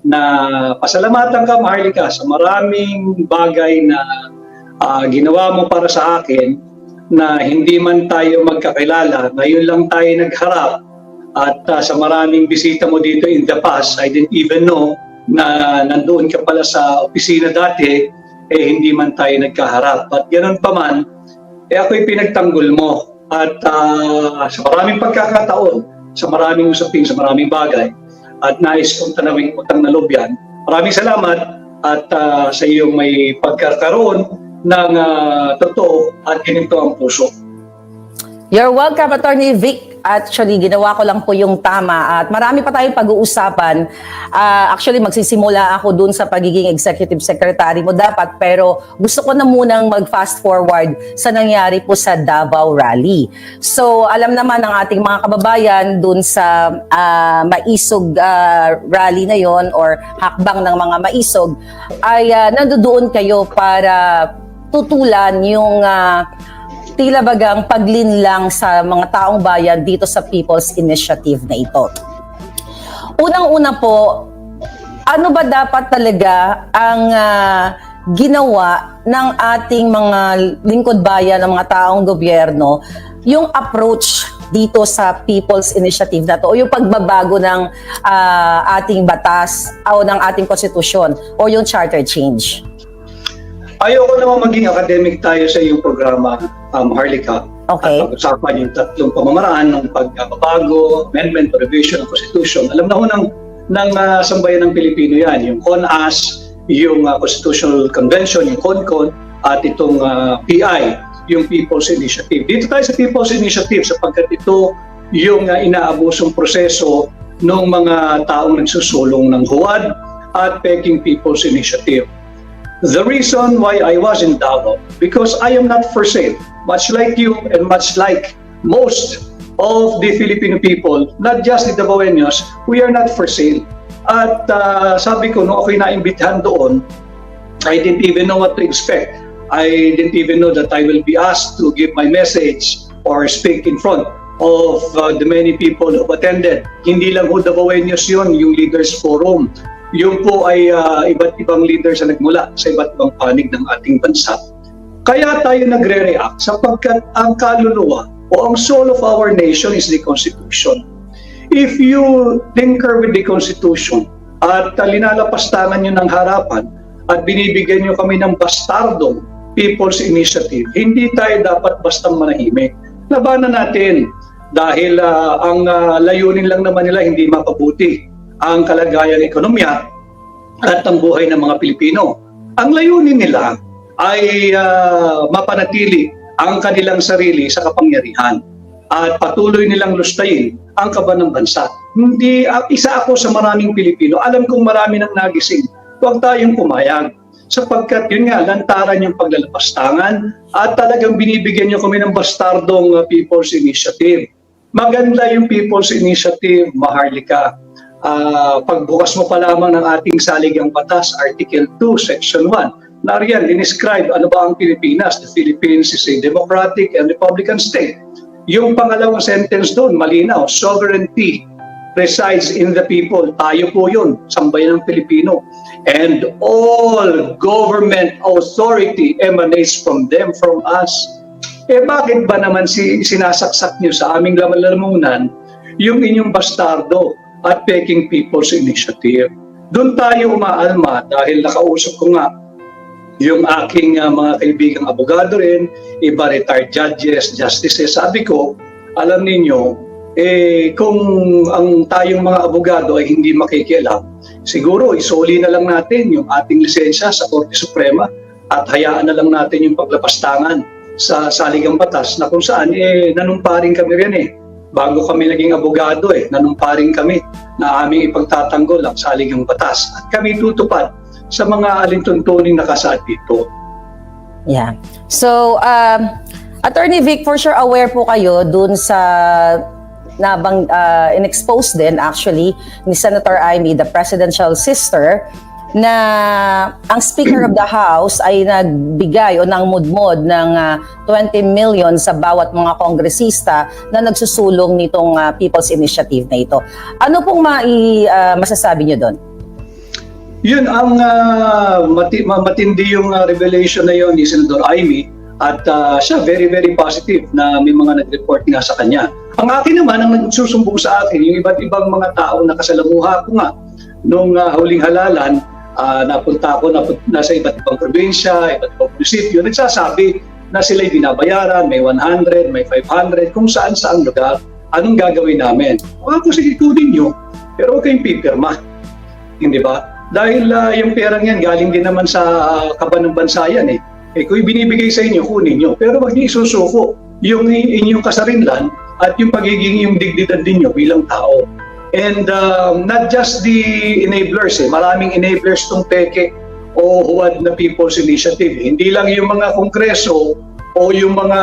na pasalamatan ka, Maharlika, sa maraming bagay na ginawa mo para sa akin, na hindi man tayo magkakilala, ngayon lang tayo nagharap. At sa maraming bisita mo dito in the past, I didn't even know na nandoon ka pala sa opisina dati, hindi man tayo nagkaharap. At ganoon pa man, ako'y pinagtanggol mo. At sa maraming pagkakataon, sa maraming usapin, sa maraming bagay, at nais kong tanawing utang na loob yan. Maraming salamat at sa iyong may pagkakaroon ng totoo at ganito ang puso. You're welcome, Attorney Vic. Actually, ginawa ko lang po yung tama at marami pa tayong pag-uusapan. Actually, magsisimula ako dun sa pagiging executive secretary mo dapat, pero gusto ko na munang mag-fast forward sa nangyari po sa Davao Rally. So, alam naman ng ating mga kababayan dun sa maisog rally na yon or hakbang ng mga maisog, ay nandoon kayo para tutulan yung tila bagang paglinlang sa mga taong bayan dito sa People's Initiative na ito. Unang-una po, ano ba dapat talaga ang ginawa ng ating mga lingkod bayan, ng mga taong gobyerno, yung approach dito sa People's Initiative na to, o yung pagbabago ng ating batas o ng ating konstitusyon o yung charter change? Ayoko naman maging academic tayo sa iyong programa, Maharlika. Okay. At pag-usapan yung tatlong pamamaraan ng pagbabago, amendment, o revision ng Constitution. Alam na ho ng sambayan ng Pilipino yan, yung CONAS, yung Constitutional Convention, yung CONCON, at itong PI, yung People's Initiative. Dito tayo sa People's Initiative sapagkat ito yung inaabusong proseso ng mga taong nagsusulong ng huwad at peking People's Initiative. The reason why I was in Davao, because I am not for sale. Much like you and much like most of the Filipino people, not just the Davaoenos, we are not for sale. At sabi ko, nung ako'y naimbitahan doon, I didn't even know what to expect. I didn't even know that I will be asked to give my message or speak in front of the many people who attended. Hindi lang ho Davaoenos yun, yung Leaders Forum. Yung po ay iba't ibang leaders na nagmula sa iba't ibang panig ng ating bansa. Kaya tayo nagre-react sapagkat ang kaluluwa o ang soul of our nation is the Constitution. If you tinker with the Constitution at linalapastangan nyo ng harapan at binibigyan nyo kami ng bastardong People's Initiative, hindi tayo dapat bastang manahimik. Labanan natin dahil ang layunin lang naman nila hindi mapabuti ang kalagayan ng ekonomiya at ang buhay ng mga Pilipino. Ang layunin nila ay mapanatili ang kanilang sarili sa kapangyarihan at patuloy nilang lustayin ang kaban ng bansa. Hindi, isa ako sa maraming Pilipino. Alam kong marami nang nagising. Huwag tayong pumayag sapagkat yun nga, lantaran yung paglalapastangan at talagang binibigyan nyo kami ng bastardong People's Initiative. Maganda yung People's Initiative, Maharlika. Pagbukas mo pa lamang ng ating saligang batas, Article 2, Section 1, nariyan, dinescribe ano ba ang Pilipinas. The Philippines is a democratic and republican state. Yung pangalawang sentence doon, malinaw, sovereignty resides in the people. Tayo po yun, sambayan ng Pilipino. And all government authority emanates from them, from us. Bakit ba naman sinasaksak nyo sa aming laman-lamunan yung inyong bastardo at peking People's Initiative? Doon tayo umaalma dahil nakausap ko nga yung aking mga kaibigang abogado rin, iba retired judges, justices. Sabi ko, alam ninyo, kung ang tayong mga abogado ay hindi makikialam, siguro isoli na lang natin yung ating lisensya sa Korte Suprema at hayaan na lang natin yung paglapastangan sa saligang batas na kung saan nanumparing kami rin bago kami naging abogado nanumparing kami na aming ipagtatanggol ang saligang batas at kami tutupad sa mga alintuntuning nakasaad dito. Yeah. So, Attorney Vic, for sure aware po kayo dun sa in-expose din actually ni Senator Amy, the presidential sister, na ang Speaker of the House ay nagbigay o nangmudmod ng 20 million sa bawat mga kongresista na nagsusulong nitong People's Initiative na ito. Ano pong masasabi niyo doon? Yun ang matindi yung revelation na yun ni Senador Amy at siya very very positive na may mga nag-report nga sa kanya. Ang akin naman, ang nagsusumbong sa akin, yung iba't ibang mga tao na kasalamuha ko nga nung huling halalan, napunta ako nasa iba't ibang probinsya, iba't ibang munisipyo, nagsasabi na sila'y binabayaran, may 100, may 500, kung saan-saan lugar, anong gagawin namin? Ako, sige, kunin nyo, pero huwag kayong pipirma. Hindi ba? Dahil yung perang yan, galing din naman sa kaban ng bansa yan eh. Kung binibigay sa inyo, kunin nyo. Pero wag niyo isusuko yung inyong kasarinlan at yung pagiging yung digdigan din nyo bilang tao. And not just the enablers maraming enablers tong peke o huwad na People's Initiative. Hindi lang yung mga kongreso o yung mga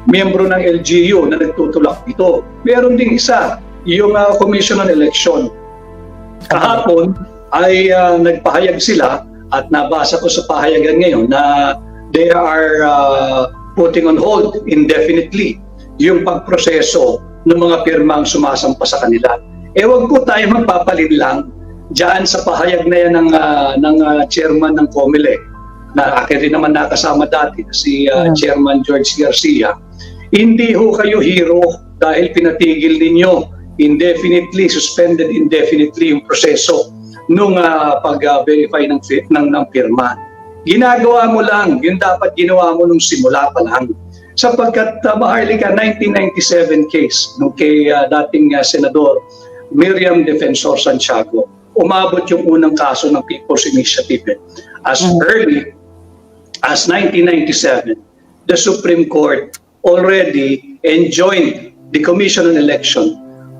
miyembro ng LGU na nagtutulak dito. Meron ding isa, yung Commission on Election. Kahapon ay nagpahayag sila at nabasa ko sa pahayagan ngayon na they are putting on hold indefinitely yung pagproseso ng mga pirmang sumasampa sa kanila. Wag po tayo magpapalit lang dyan sa pahayag na yan ng chairman ng COMELEC na akin rin naman nakasama dati si Chairman George Garcia. Hindi ho kayo hero dahil pinatigil ninyo indefinitely, suspended indefinitely yung proseso nung pag-verify ng pirma. Ginagawa mo lang yung dapat ginawa mo nung simula pa lang. Sapagkat Maharlika, 1997 case nung kay dating Senador Miriam Defensor Santiago, umabot yung unang kaso ng People's Initiative. As early as 1997, the Supreme Court already enjoined the Commission on Election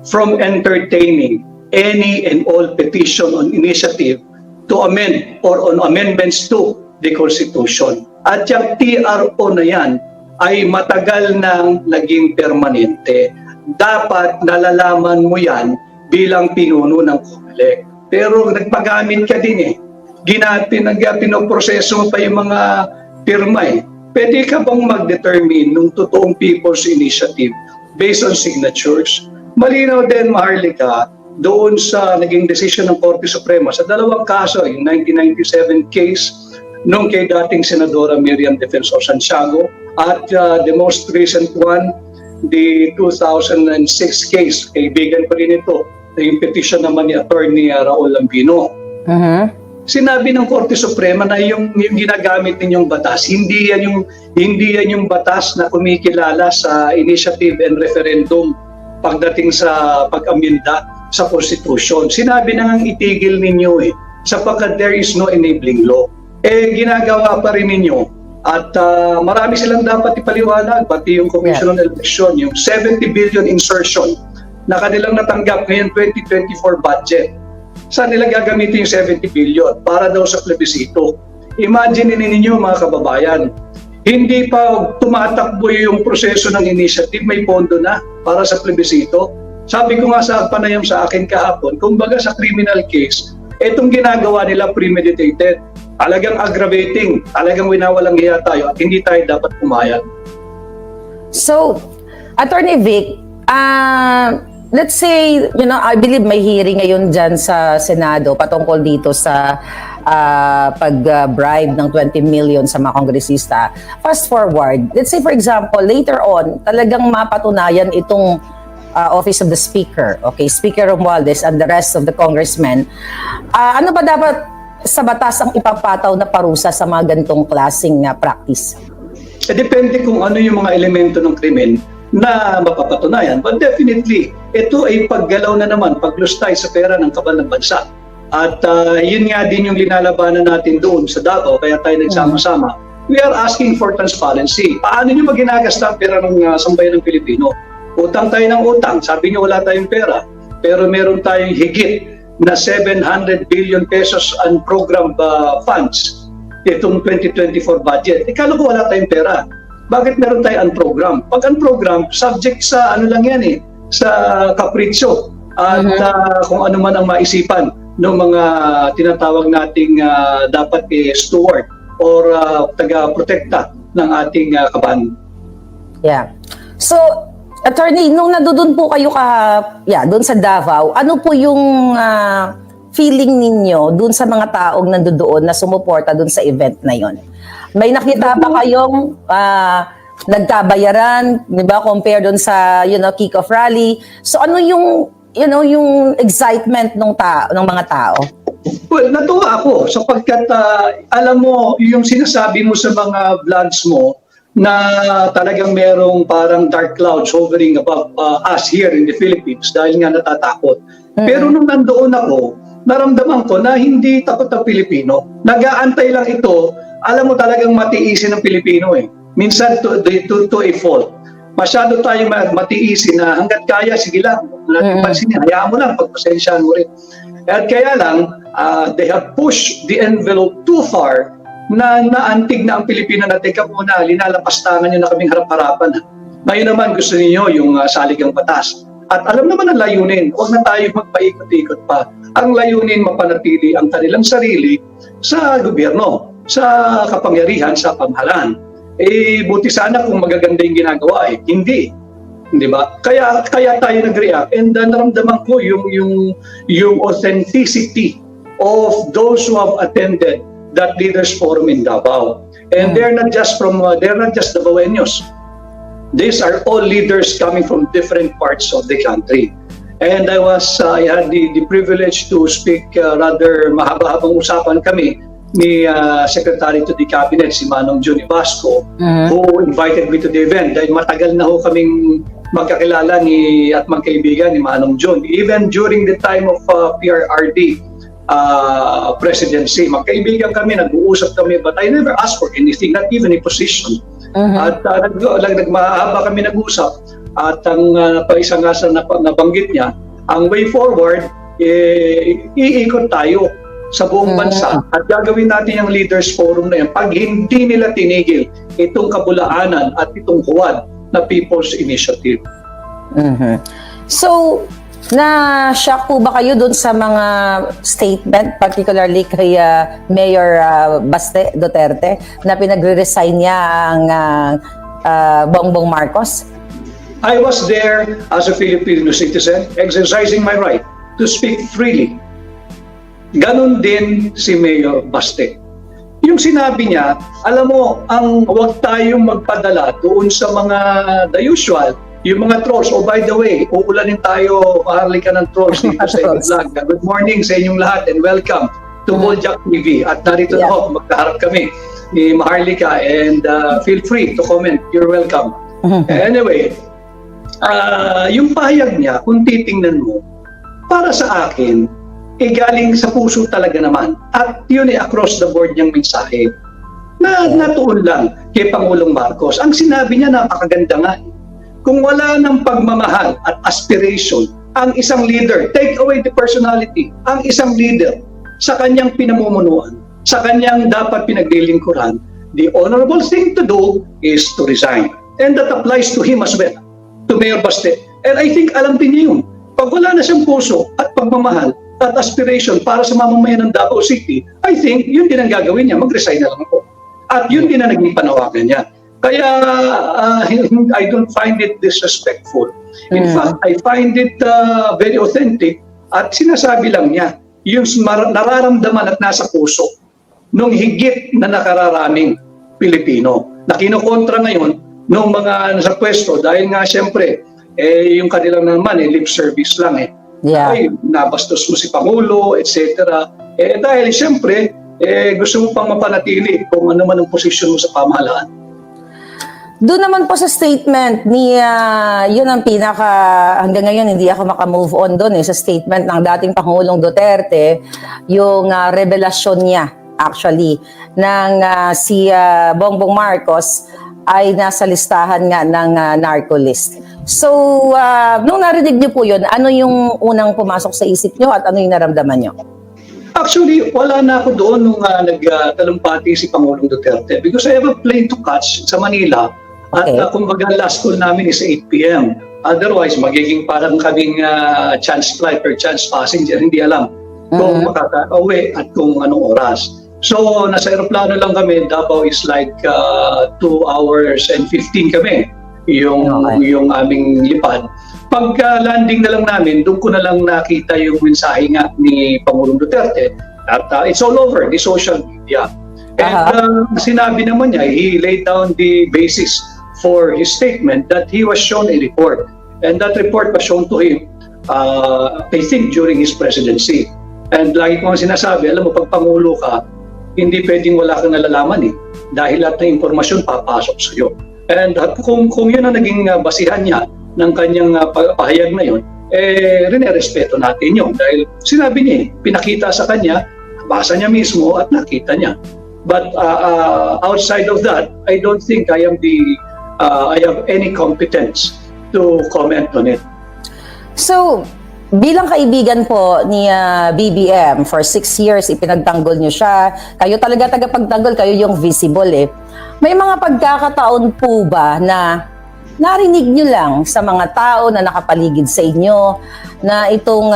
from entertaining any and all petition on initiative to amend or on amendments to the Constitution. At yung TRO na yan ay matagal nang naging permanente. Dapat nalalaman mo yan bilang pinuno ng COMELEC. Pero nagpagamit ka din pinoproseso mo pa yung mga pirma Pwede ka bang mag-determine ng totoong People's Initiative based on signatures? Malinaw din, Maharlika, doon sa naging decision ng Korte Suprema sa dalawang kaso, yung 1997 case nung kay dating Senadora Miriam Defensor Santiago at the most recent one, the 2006 case, kaibigan ko rin ito, yung petition naman ni Attorney Raul Lambino. Sinabi ng Korte Suprema na yung ginagamit ninyong batas, hindi yan yung batas na kumikilala sa initiative and referendum pagdating sa pag-amenda sa Constitution. Sinabi na ngang itigil ninyo sapagkat there is no enabling law. Ginagawa pa rin ninyo at marami silang dapat ipaliwanag, pati yung Commission on Election, yung 70 billion insertion na kanilang natanggap ngayon 2024 budget. Saan nila gagamitin yung 70 billion? Para daw sa plebisito. Imagine ninyo mga kababayan, hindi pa tumatakbo yung proseso ng initiative, may pondo na para sa plebisito. Sabi ko nga sa panayam sa akin kahapon, kumbaga sa criminal case, itong ginagawa nila premeditated. Talagang aggravating, talagang winawalang hiya tayo at hindi tayo dapat pumayag. So, Attorney Vic, let's say, I believe may hearing ngayon dyan sa Senado patungkol dito sa pag-bribe ng 20 million sa mga kongresista. Fast forward, let's say for example, later on, talagang mapatunayan itong Office of the Speaker, Speaker Romualdez and the rest of the congressmen. Ano ba dapat sa batas ang ipapataw na parusa sa mga ganitong klaseng practice? Depende kung ano yung mga elemento ng krimen na mapapatunayan. But definitely, ito ay paggalaw na naman, paglustay sa pera ng kabal ng bansa. At yun nga din yung linalabanan natin doon sa Davao, kaya tayo nagsama-sama. We are asking for transparency. Paano nyo maginagasta ang pera ng sambayan ng Pilipino? Utang tayo ng utang. Sabi nyo wala tayong pera. Pero meron tayong higit na 700 billion pesos on program funds itong 2024 budget. Kala ko wala tayong pera. Bakit meron tayo unprogram? Pag unprogram, subject sa ano lang yan sa kapritsyo at kung ano man ang maisipan ng mga tinatawag nating dapat steward or taga-protekta ng ating kaban. Yeah. So, Attorney, nung nandoon po kayo doon sa Davao, ano po yung feeling ninyo dun sa mga taong nandoon na sumuporta dun sa event na yon? May nakita ba kayong nagkabayaran, di ba, compare dun sa, kick-off rally? So ano yung, yung excitement ng mga tao? Well, natuwa ako sapagkat alam mo, yung sinasabi mo sa mga vlogs mo na talagang merong parang dark clouds hovering above us here in the Philippines dahil nga natatakot. Pero nung nandoon ako, naramdaman ko na hindi takot ang Pilipino. Nag-aantay lang ito, alam mo talagang matiisin ng Pilipino eh. Minsan to a fault. Masyado tayo matiisin na hanggat kaya, sige lang. Pansinin, hayaan mo lang, pagpasensyahan mo rin. At kaya lang, they have pushed the envelope too far na naantig na ang Pilipino na teka muna, linalapastangan nyo na kaming harap-harapan. Ngayon naman gusto niyo yung saligang batas. At alam naman ang layunin, huwag na tayo magpaikot-ikot pa. Ang layunin, mapanatili ang kanilang sarili sa gobyerno, sa kapangyarihan, sa pamahalaan. Buti sana kung magaganda yung ginagawa hindi. Di ba? Kaya tayo nag-react and naramdaman ko yung authenticity of those who have attended that leaders forum in Davao. And they're not just Davaoenos. These are all leaders coming from different parts of the country. And I had the privilege to speak rather mahaba-habang usapan kami ni Secretary to the Cabinet, si Manong Jun Ibasco, who invited me to the event. Dahil matagal na ho kaming magkakilala at magkaibigan ni Manong Jun. Even during the time of PRRD presidency, magkaibigan kami, nag-uusap kami, but I never asked for anything, not even a position. At nagmahaba kami nag-usap. At ang paisa nga sa nabanggit niya, ang way forward, iikot tayo sa buong bansa at gagawin natin yung leaders forum na yan pag hindi nila tinigil itong kabulaanan at itong huwad na People's Initiative. So, na-shock po ba kayo dun sa mga statement, particularly kay Mayor Baste Duterte, na pinagre-resign niya ang Bongbong Marcos? I was there as a Filipino citizen, exercising my right to speak freely. Ganon din si Mayor Baste. Yung sinabi niya, alam mo, huwag tayong magpadala doon sa mga the usual, yung mga trolls. Oh, by the way, uulanin tayo, maharlika ng trolls dito sa inyong vlog. Good morning sa inyong lahat and welcome to Boljak TV. At narito na ako, magkaharap kami ni Maharlika and feel free to comment. You're welcome. Anyway, yung pahayag niya, kung titingnan mo, para sa akin, galing sa puso talaga naman. At yun across the board niyang mensahe na natuon lang kay Pangulong Marcos. Ang sinabi niya napakaganda nga. Kung wala ng pagmamahal at aspiration, ang isang leader, take away the personality, ang isang leader sa kanyang pinamumunuan, sa kanyang dapat pinaglilingkuran, the honorable thing to do is to resign. And that applies to him as well, to Mayor Baste. And I think alam din niya yun. Pag wala na siyang puso at pagmamahal at aspiration para sa mamamayan ng Davao City, I think yun din ang gagawin niya, mag-resign na lang ako. At yun din ang naging panawagan niya. Kaya I don't find it disrespectful. In fact, I find it very authentic at sinasabi lang niya yung nararamdaman at nasa puso nung higit na nakararaming Pilipino na kinokontra ngayon ng mga nasa pwesto dahil nga siyempre yung kanilang naman lip service lang ay nabastos mo si Pangulo, etc. Dahil siyempre, gusto mo pang mapanatili kung ano man ang posisyon mo sa pamahalaan. Doon naman po sa statement ni, yun ang hanggang ngayon hindi ako makamove on doon sa statement ng dating Pangulong Duterte, yung revelasyon niya actually ng si Bongbong Marcos ay nasa listahan nga ng narco list. So, nung narinig niyo po yun, ano yung unang pumasok sa isip niyo at ano yung naramdaman niyo? Actually, wala na ako doon nung nagtalumpati si Pangulong Duterte because I have a plane to catch sa Manila at kumbaga last call namin is 8 p.m. Otherwise, magiging parang kaming chance flight or chance passenger, hindi alam kung makaka-uwi at kung anong oras. So, nasa aeroplano lang kami, Davao is like 2 hours and 15 kami yung aming lipad. Pagka-landing na lang namin, doon ko na lang nakita yung mensahe nga ni Pangulong Duterte at it's all over the social media. And sinabi naman niya, he laid down the basis for his statement that he was shown a report. And that report was shown to him, I think, during his presidency. And lagi ko ang sinasabi, alam mo, pag Pangulo ka, hindi pwedeng wala kang nalalaman dahil lahat ng impormasyon papasok sa iyo. And kung yun ang naging basihan niya ng kanyang pahayag na yun, rinerespeto natin yun. Dahil sinabi niya, pinakita sa kanya, basa niya mismo at nakita niya. But outside of that, I don't think I have any competence to comment on it. So, bilang kaibigan po ni BBM, for 6 years, ipinagtanggol niyo siya. Kayo talaga tagapagtanggol, kayo yung visible May mga pagkakataon po ba na narinig niyo lang sa mga tao na nakapaligid sa inyo na itong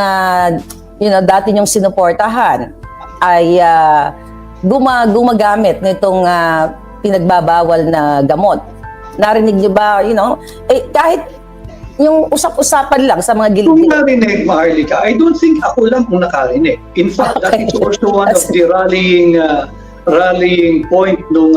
dati niyong sinuportahan ay gumagamit nitong pinagbabawal na gamot? Narinig niyo ba, kahit yung usap-usapan lang sa mga Kung gilid? narinig, Maharlika, I don't think ako lang kung nakarinig. In fact, that is also one of the rallying point nung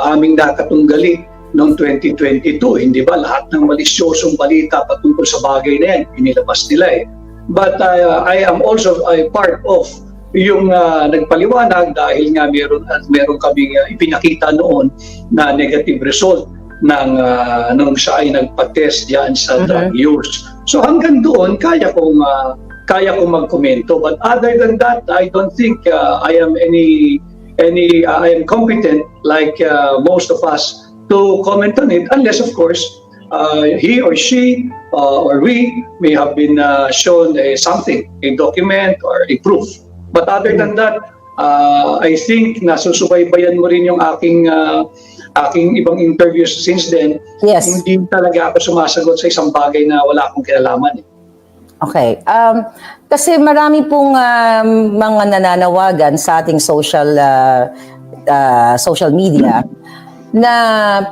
aming nakatunggali noong 2022. Hindi ba lahat ng malisyosong balita patungkol sa bagay na yan, inilabas nila But I am also a part of yung nagpaliwanag dahil nga meron kaming ipinakita noon na negative result nung siya ay nagpa-test diyan sa drug use. So hanggang doon kaya kong magkomento, but other than that I don't think I am I am competent like most of us to comment on it, unless of course he or she or we may have been shown something, a document or a proof. But other than that, I think nasusubaybayan mo rin yung aking ibang interviews since then. Yes. Hindi talaga ako sumasagot sa isang bagay na wala akong kinalaman. Okay. Kasi marami pong mga nananawagan sa ating social media na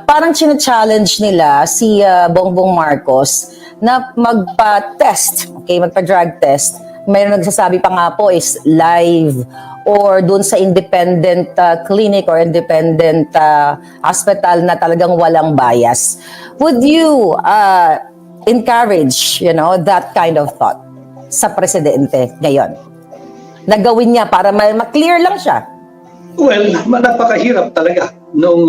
parang challenge nila si Bongbong Marcos na magpa-test, magpa-drug test. Mayroon nagsasabi pa nga po is live or doon sa independent clinic or independent hospital na talagang walang bias. Would you encourage, that kind of thought sa presidente ngayon? Nagawin niya para ma-clear lang siya? Well, napakahirap talaga nung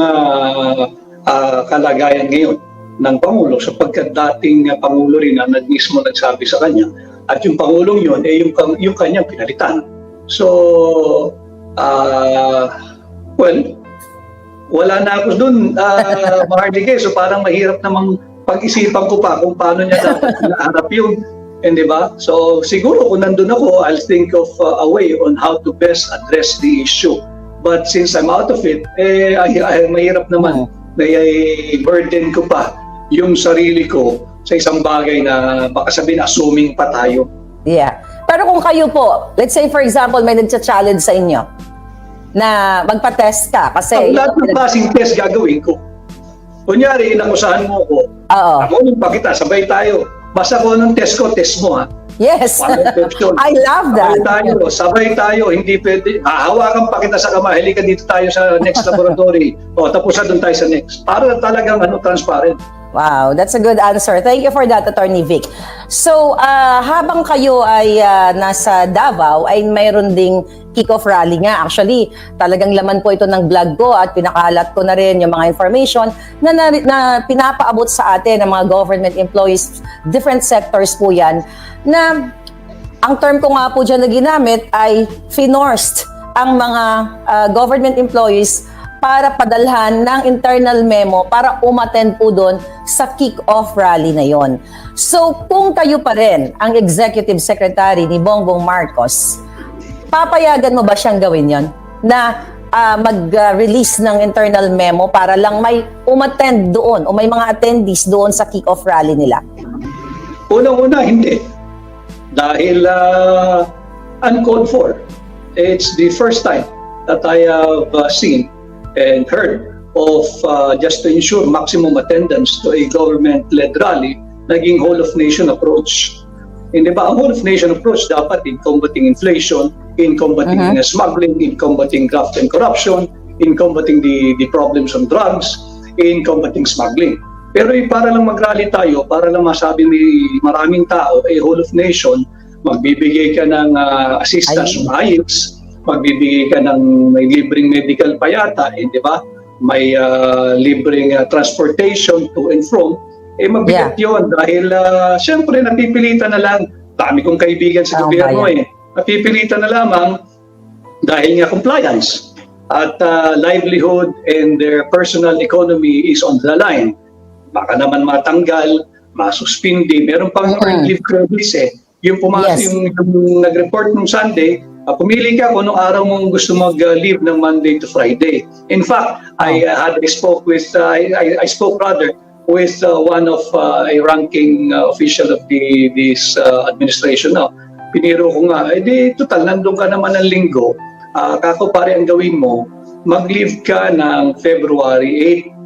kalagayan ngayon ng Pangulo sapagkat dating Pangulo rin ang mismo nagsabi sa kanya at yung Pangulong yun yung kanyang pinalitan. So, wala na ako dun, Maharlika. So parang mahirap namang pag-isipan ko pa kung paano niya dapat naharap yun. Di ba? So siguro kung nandun ako, I'll think of a way on how to best address the issue. But since I'm out of it, mahirap naman na i-burden ko pa yung sarili ko sa isang bagay na baka sabihin assuming pa tayo. Yeah. Pero kung kayo po, let's say for example, may nagcha-challenge sa inyo na magpa-test ka kasi... Lahat ng klaseng test gagawin ko. Kunyari, inakusahan mo ko. Ako yung pakita, sabay tayo. Basta ko anong test ko, test mo Yes. I love that. Sabay tayo, hindi pwede. Hahawakan pa kita sa kamay, halika dito tayo sa next laboratory. Tapos doon tayo sa next. Para talagang transparent. Wow, that's a good answer. Thank you for that, Attorney Vic. So, habang kayo ay nasa Davao, ay mayroon ding kick-off rally nga. Actually, talagang laman po ito ng vlog ko at pinakalat ko na rin yung mga information na pinapaabot sa atin ng mga government employees, different sectors po yan, na ang term ko nga po dyan na ginamit ay finorced ang mga government employees para padalhan ng internal memo para umattend po doon sa kick-off rally na yon. So, kung kayo pa rin ang executive secretary ni Bongbong Marcos, papayagan mo ba siyang gawin yon? Na mag-release ng internal memo para lang may umattend doon o may mga attendees doon sa kick-off rally nila? Unang-una, hindi. Dahil uncalled for. It's the first time that I have seen and heard of just to ensure maximum attendance to a government-led rally naging whole of nation approach. Hindi ba? Ang whole of nation approach dapat in combating inflation, in combating smuggling, in combating graft and corruption, in combating the problems on drugs, in combating smuggling. Pero para lang mag-rally tayo, para lang masabi may maraming tao, whole of nation, magbibigay ka ng assistance ng IELTS, magbibigay ka ng may libreng medical pa yata, di ba? May libreng transportation to and from, mabigat yun dahil syempre napipilitan na lang, dami kong kaibigan sa gobyerno napipilitan na lamang dahil nga compliance at livelihood and their personal economy is on the line. Baka naman matanggal, masuspindi, meron pang earned leave credits Yung pumasok, yung nag-report nung Sunday, pumili ka kung anong araw mong gusto mag-leave ng Monday to Friday. In fact, I spoke with one of a ranking official of this administration now. Piniro ko nga, total, nandun ka naman ng linggo. Kako pare ang gawin mo, mag-leave ka ng February 8.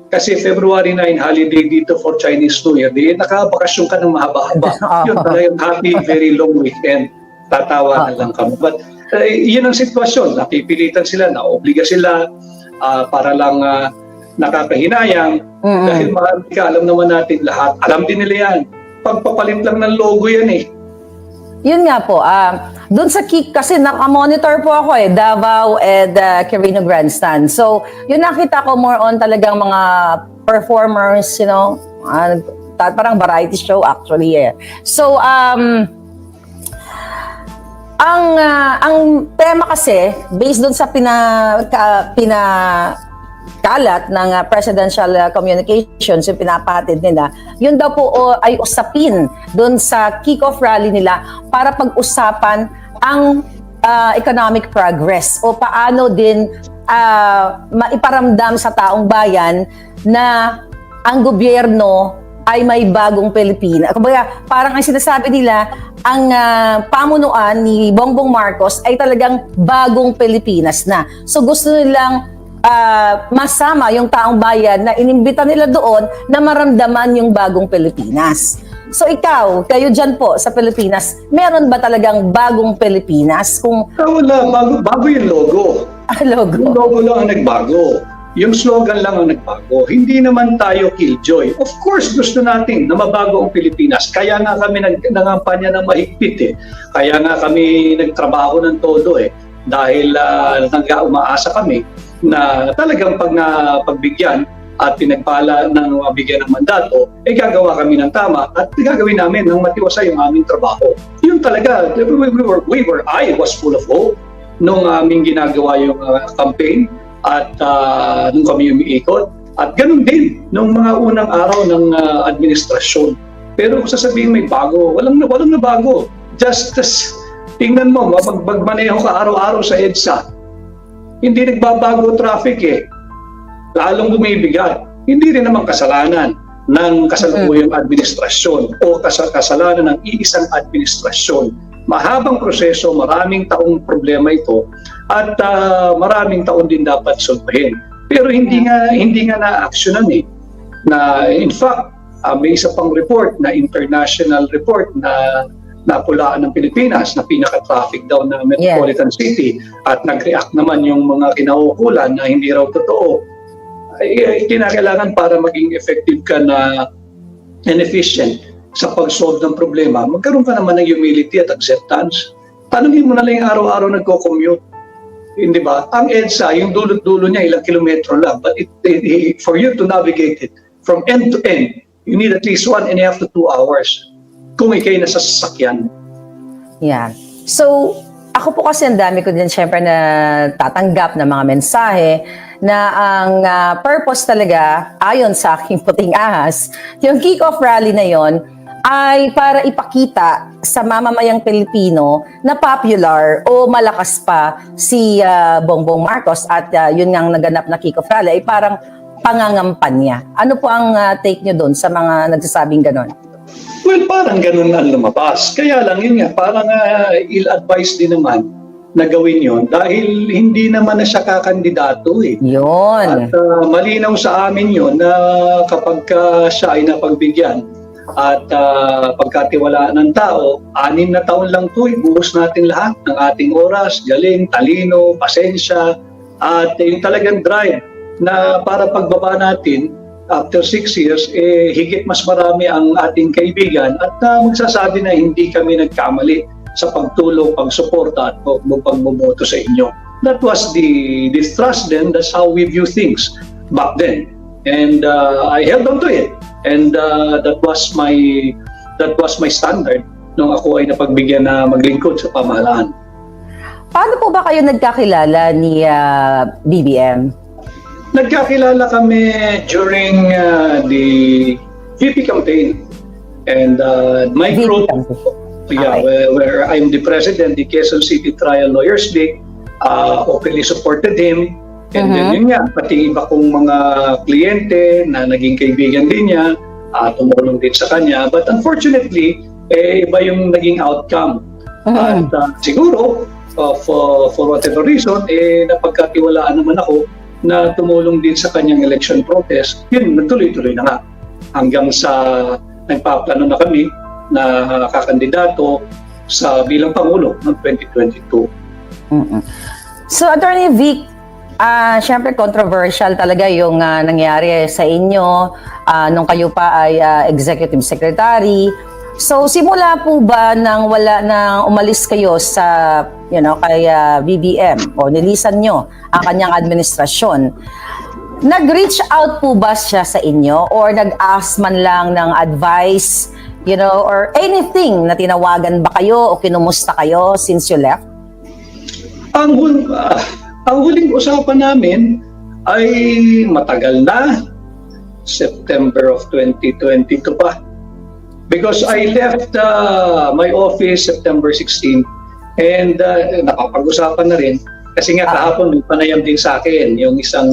Kasi February 9, holiday dito for Chinese New Year. Nakabakasyon ka ng mahaba-haba. Yun talagang happy, very long weekend. Tatawa na lang kami. But yun ang sitwasyon. Napipilitan sila, naobliga sila para lang nakakahinayang. Dahil marami ka, alam naman natin lahat. Alam din nila yan. Pagpapalit lang ng logo yan Yun nga po, doon sa kasi nakamonitor po ako Davao and Quirino Grandstand. So, yun nakita ko more on talagang mga performers, parang variety show actually So, ang tema kasi, based doon sa kalat ng presidential communications, yung pinapatid nila, yun daw po ay usapin doon sa kick-off rally nila para pag-usapan ang economic progress o paano din maiparamdam sa taong bayan na ang gobyerno ay may bagong Pilipinas. Kumbaga, parang ang sinasabi nila, ang pamunuan ni Bongbong Marcos ay talagang bagong Pilipinas na. So gusto nilang masama yung taong bayan na inimbita nila doon na maramdaman yung bagong Pilipinas. So kayo dyan po sa Pilipinas, meron ba talagang bagong Pilipinas? Wala, bago yung logo. Logo. Yung logo lang ang nagbago. Yung slogan lang ang nagbago. Hindi naman tayo killjoy. Of course, gusto natin na mabago ang Pilipinas. Kaya nga kami nangampanya ng mahigpit Kaya nga kami nagtrabaho ng todo Dahil umaasa kami na talagang pagbigyan at pinagpala ng mabigyan ng mandato, gagawa kami ng tama at gagawin namin ng matiwasay yung aming trabaho. Yun talaga, I was full of hope nung aming ginagawa yung campaign at nung kami umiikot. At ganun din nung mga unang araw ng administrasyon. Pero kung sasabihin may bago, walang na bago. Just tingnan mo, magmaneho ka araw-araw sa EDSA. Hindi nagbabago traffic lalong bumibigat. Hindi rin naman kasalanan ng kasalukuyang administrasyon o kasalanan ng iisang administrasyon. Mahabang proseso, maraming taong problema ito at maraming taon din dapat sulbahin. Pero hindi nga na-actionan na in fact, may isa pang report na international report na napulaan ng Pilipinas na pinaka-traffic daw na metropolitan city at nag-react naman yung mga kinaukulan na hindi raw totoo. Kinakailangan para maging effective ka and efficient sa pag-solve ng problema, magkaroon ka naman ng humility at acceptance. Tanungin mo na lang yung araw-araw nagko-commute. Hindi ba? Ang EDSA, yung dulo-dulo niya, ilang kilometro lang. But for you to navigate it from end to end, you need at least 1.5 to 2 hours. Kung ikay nasa sasakyan. Yeah. So, ako po kasi ang dami ko din syempre na tatanggap ng mga mensahe na ang purpose talaga, ayon sa aking puting ahas, yung kick-off rally na yon ay para ipakita sa mamamayang Pilipino na popular o malakas pa si Bongbong Marcos at yun ngang naganap na kick-off rally ay parang pangangampanya. Ano po ang take nyo doon sa mga nagsasabing ganon? Well, parang ganun ang lumabas. Kaya lang, yun nga, parang ill-advised din naman na gawin yon dahil hindi naman na siya kakandidato Yun. At malinaw sa amin yon na kapag siya ay napagbigyan at pagkatiwalaan ng tao, 6 na taon lang to, ibuhos natin lahat ng ating oras, galing, talino, pasensya, at yung talagang drive na para pagbaba natin after 6 years, higit mas marami ang ating kaibigan at magsasabi na hindi kami nagkamali sa pagtulong, pagsuporta at pagbumoto sa inyo. That was the trust then. That's how we view things back then. And I held on to it. And that was my standard nung ako ay napagbigyan na maglingkod sa pamahalaan. Paano po ba kayo nagkakilala ni BBM? Nagkakilala kami during the VP campaign. And my VP group, campaign. yeah, Okay. where I'm the president, the Quezon City Trial Lawyers League, openly supported him. And then yun nga, pati iba kong mga kliyente na naging kaibigan din niya, tumulong din sa kanya. But unfortunately, iba yung naging outcome. At siguro, for whatever reason, napagkatiwalaan naman ako na tumulong din sa kanyang election protest. Yun, nagtuloy-tuloy na nga. Hanggang sa nagpaplano na kami na kakandidato sa bilang Pangulo ng 2022. So, Attorney Vic, syempre controversial talaga yung nangyari sa inyo nung kayo pa ay executive secretary. So, simula po ba nang wala nang umalis kayo sa, kay BBM o nilisan nyo ang kanyang administrasyon, nag-reach out po ba siya sa inyo or nag-ask man lang ng advice, or anything na tinawagan ba kayo o kinumusta kayo since you left? Ang huling usapan namin ay matagal na, September of 2022 pa. Because I left my office September 16 and nakapag-usapan na rin kasi nga kahapon may panayam din sa akin yung isang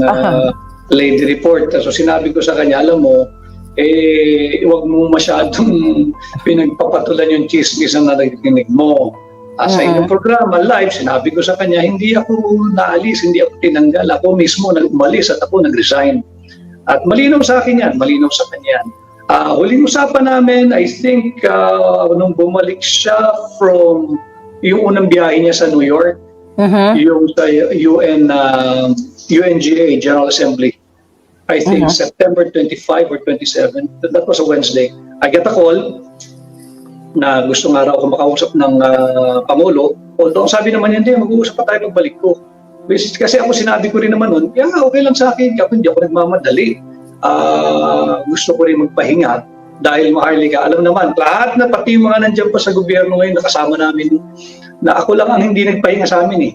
lady report. So sinabi ko sa kanya, alam mo, huwag mo masyadong pinagpapatulan yung chismis na narinig mo. Sa inyong programa, live, sinabi ko sa kanya, hindi ako naalis, hindi ako tinanggal. Ako mismo umalis at ako nag-resign. At malinaw sa akin yan, malinaw sa kanya yan. Huling usapan namin, I think, nung bumalik siya from yung unang biyahe niya sa New York, yung sa UNGA, General Assembly, I think September 25 or 27, that was a Wednesday. I get a call na gusto nga raw ako makausap ng Pangulo. Although sabi naman niya, hindi, mag-uusap pa tayo pagbalik ko. Kasi ako sinabi ko rin naman nun, okay lang sa akin, kapag hindi ako nagmamadali. Gusto ko rin magpahinga dahil Maharlika, alam naman, lahat na pati yung mga nandiyan pa sa gobyerno ngayon nakasama namin, na ako lang ang hindi nagpahinga sa amin eh.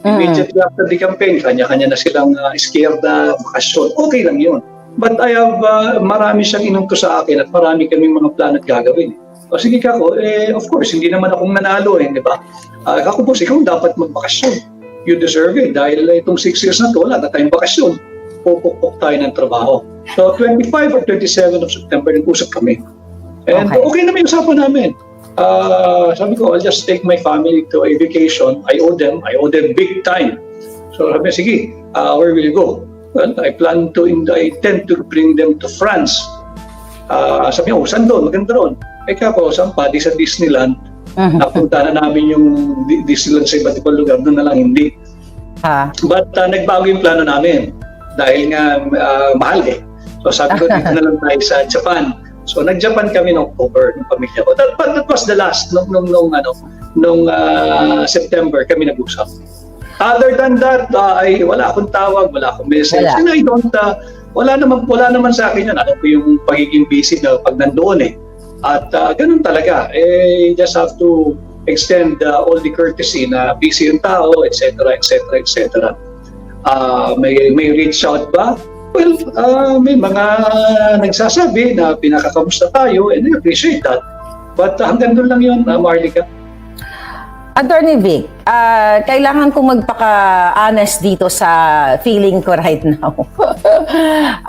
Immediately after the campaign, kanya-kanya na silang iskierda, bakasyon, okay lang yun. But I have, marami siyang inuto sa akin at marami kaming mga plan at gagawin. O sige kako, of course, hindi naman akong nanalo di ba? Kako boss, ikaw dapat magbakasyon. You deserve it dahil itong 6 years na to, wala na tayong bakasyon. Pupukpok tayo ng trabaho. So 25 or 27 of September, nag-usap kami. And okay naman yung usapan namin. Sabi ko, I'll just take my family to a vacation. I owe them big time. So sabi, sige, where will you go? Well, I intend to bring them to France. Sabi ko, saan doon? Maganda doon. Kako, saan pa? Di sa Disneyland. Napunta na namin yung Disneyland sa iba't ibang lugar. Doon na lang hindi. But nagbago yung plano namin. Dahil nga mahal eh. So sabi ko, dito na lang tayo sa Japan. So nag-Japan kami ng October ng pamilya ko. That was the last nung September kami nag-usap. Other than that, wala akong tawag, wala akong message. And I don't wala naman sa akin yan. Ano ko yung pagiging busy na pag nandoon eh. At ganun talaga. Just have to extend all the courtesy na busy yung tao, etc., etc., etc. May reach out ba? Well, may mga nagsasabi na pinakakamusta tayo and I appreciate that. But hanggang doon lang yun, Marlica. Attorney Vic, kailangan kong magpaka-honest dito sa feeling ko right now.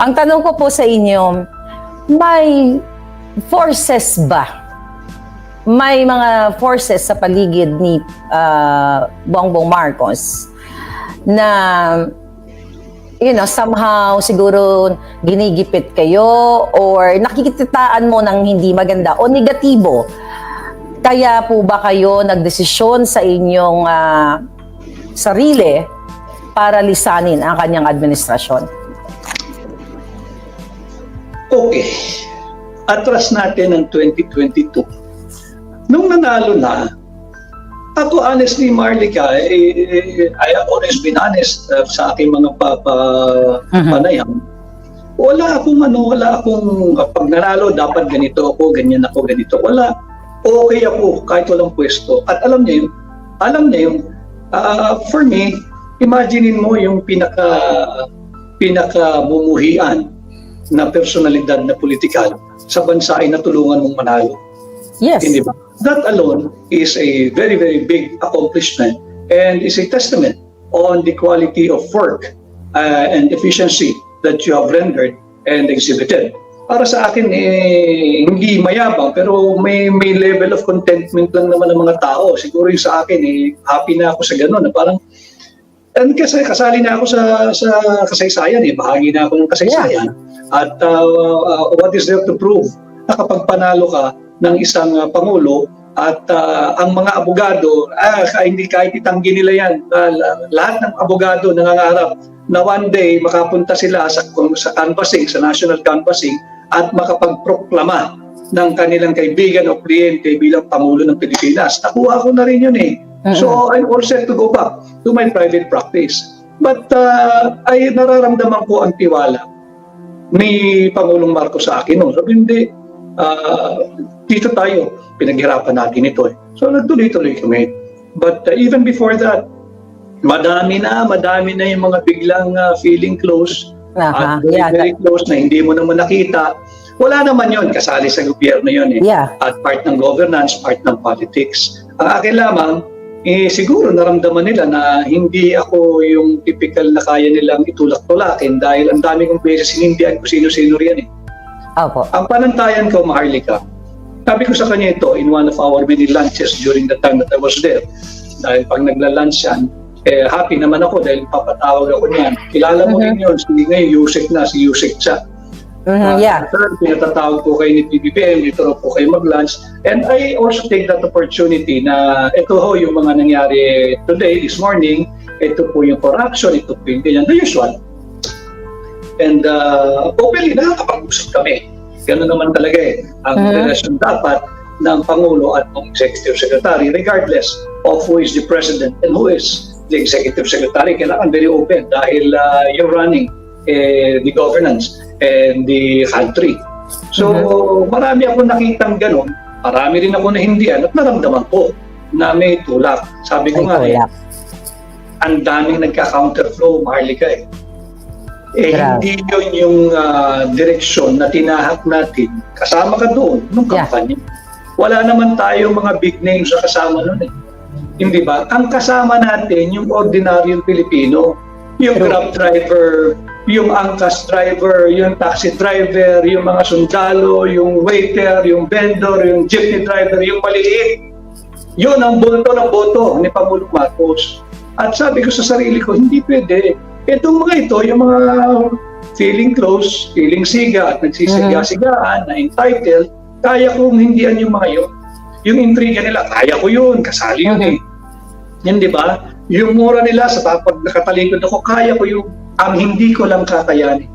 Ang tanong ko po sa inyo, may forces ba? May mga forces sa paligid ni Bongbong Marcos na somehow siguro ginigipit kayo or nakikitaan mo ng hindi maganda o negatibo. Kaya po ba kayo nagdesisyon sa inyong sarili para lisanin ang kanyang administrasyon? Okay. Atras natin ng 2022. Nung nanalo na, ako honestly, Marlica, I have always been honest sa aking mga panayam. Wala akong pag nanalo, dapat ganito ako, ganyan ako, ganito. Wala. Okay ako kahit walang pwesto. At alam niya yun, for me, imaginein mo yung pinaka-bumuhian na personalidad na politikal sa bansa ay natulungan mong manalo. Yes. Hindi ba? That alone is a very, very big accomplishment and is a testament on the quality of work and efficiency that you have rendered and exhibited. Para sa akin, hindi mayabang pero may level of contentment lang naman ng mga tao. Siguro yung sa akin, happy na ako sa ganun. Parang, kasi kasali na ako sa kasaysayan, bahagi na ako ng kasaysayan. At what is there to prove na kapag panalo ka ng isang pangulo at ang mga abogado, hindi kahit itanggi nila yan, lahat ng abogado nangangarap na one day makapunta sila sa canvassing, sa national canvassing at makapagproklama ng kanilang kaibigan o kliyente bilang Pangulo ng Pilipinas. Nakuha ko na rin yun So I'm all set to go back to my private practice. But ay nararamdaman ko ang tiwala ni Pangulong Marcos sa akin. Sabi, hindi, dito tayo, pinaghirapan natin ito. So nagtuloy-tuloy kami. But even before that, madami na yung mga biglang feeling close at very close na hindi mo naman nakita. Wala naman yon, kasali sa gobyerno yon At part ng governance, part ng politics. Ang akin lamang, siguro naramdaman nila na hindi ako yung typical na kaya nilang itulak-tulakin dahil ang dami kong beses sinindihan kung sino-sino riyan Opo. Ang panantayan ko, Maharlika, sabi ko sa kanya ito in one of our many lunches during the time that I was there. Dahil pag nagla-lunch yan, happy naman ako dahil papatawag ako niyan. Kilala mo rin yun, hindi ngayon Yusek na, si Yusek siya. Pinatatawag po kayo ni PBBM, dito rin po kayo mag-lunch. And I also take that opportunity na ito ho yung mga nangyari today, this morning, ito po yung corruption, ito po yung ganyan, the usual. And openly nakakapag-usap kami. Ganun naman talaga ang relasyon dapat ng Pangulo at ng Executive Secretary regardless of who is the President and who is the Executive Secretary. Kailangan very open dahil you're running the governance and the country. So marami ako nakitang ganun, marami rin ako nahindihan at naramdaman ko na may tulak. Sabi ko nga ang daming nagka-counterflow, Maharlika hindi yun yung direksyon na tinahak natin. Kasama ka doon nung kampanya. Wala naman tayong mga big names na kasama nun Hindi ba? Ang kasama natin yung ordinaryong Pilipino, yung Grab driver, yung angkas driver, yung taxi driver, yung mga sundalo, yung waiter, yung vendor, yung jeepney driver, yung maliliit. Yun ang bulto ng boto ni Pangulong Marcos. At sabi ko sa sarili ko, hindi pwede. Itong mga ito, yung mga feeling close, feeling siga at nagsisiga-sigaan na entitled, kaya kong hindihan yung mga yun. Yung intriga nila, kaya ko yun, kasali yun Yan, di ba? Yung mura nila sa tapag nakatalikod ako, kaya ko yung ang hindi ko lang kakayanin.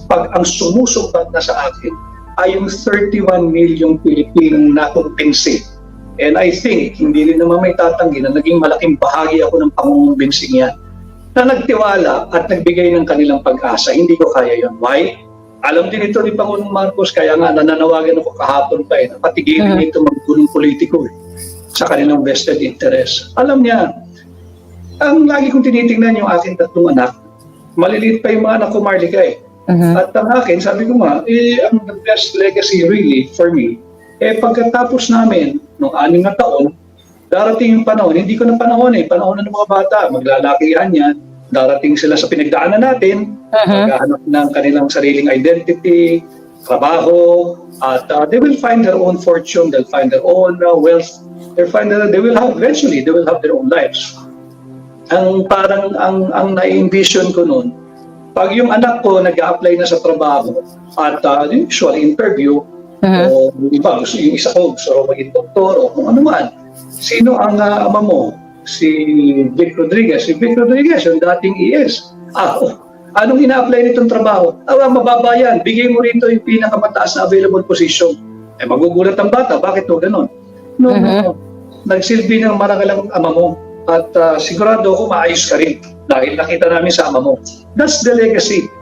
Pag ang sumusumbat na sa akin ay yung 31 milyong Pilipinong nakumpinsi. And I think, hindi rin naman may tatanggi na naging malaking bahagi ako ng pangungumbensing yan. Na nagtiwala at nagbigay ng kanilang pag-asa. Hindi ko kaya yun. Why? Alam din ito ni Pangulong Marcos, kaya nga nananawagan ako kahapon pa na patigilin ito magulong politiko sa kanilang vested interest. Alam niya, ang lagi kong tinitingnan yung aking tatlong anak, maliliit pa yung mga anak ko, Marlica At ang akin, sabi ko nga, ang the best legacy really for me, pagkatapos namin noong 6 na taon, darating yung panahon, hindi ko na panahon panahon na ng mga bata, maglalakihan yan, darating sila sa pinagdaanan natin, maghahanap ng kanilang sariling identity, trabaho, at they will find their own fortune, they'll find their own wealth, they will have, eventually, they will have their own lives. Ang parang, ang na-envision ko noon, Pag yung anak ko nag-a-apply na sa trabaho at usual interview, o iba, yung isa ko gusto raw maging doktor o kung ano man, sino ang ama mo? Si Vic Rodriguez. Si Vic Rodriguez, yung dating ES. Anong ina-apply nitong trabaho? Mababa yan. Bigay mo rito yung pinakamataas na available position. Magugulat ang bata. Bakit to ganon? No. Nagsilbi ng marangal ang ama mo. At sigurado ako maayos ka rin. Dahil nakita namin sa ama mo. That's the legacy.